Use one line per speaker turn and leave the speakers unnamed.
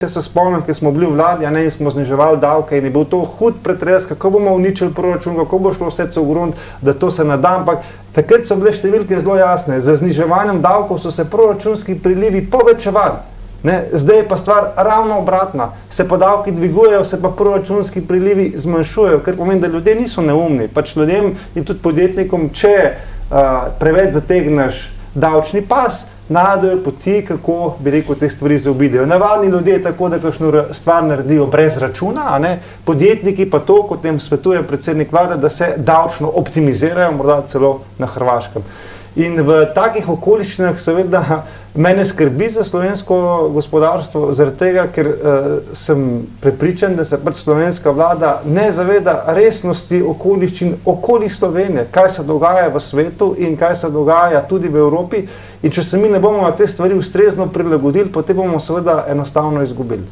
Jaz se spomnim, ko smo bili v vladi, in smo zniževali davke in je bil to hud pretres, kako bomo uničili proračun, kako bo šlo vse v grunt, da to se ne da, ampak takrat so bile številke zelo jasne. Z zniževanjem davkov so se proračunski prilivi povečevali. Zdaj je pa stvar ravno obratna. Se pa davki dvigujejo, se pa proračunski prilivi zmanjšujejo, kar pomeni, da ljudje niso neumni. Pač ljudem in tudi podjetnikom, če preveč zategneš davčni pas, najdejo poti, kako bi rekel, te stvari zaobidejo. Navadni ljudje tako, da kakšno stvar naredijo brez računa, podjetniki pa to, kot jim svetuje predsednik vlade, da se davčno optimizirajo, morda celo na Hrvaškem. In v takih okoliščinah seveda mene skrbi za slovensko gospodarstvo, zaradi tega, ker sem prepričan, da se pač slovenska vlada ne zaveda resnosti okoliščin okoli Slovenije, kaj se dogaja v svetu in kaj se dogaja tudi v Evropi. In če se mi ne bomo na te stvari ustrezno prilagodili, potem bomo seveda enostavno izgubili.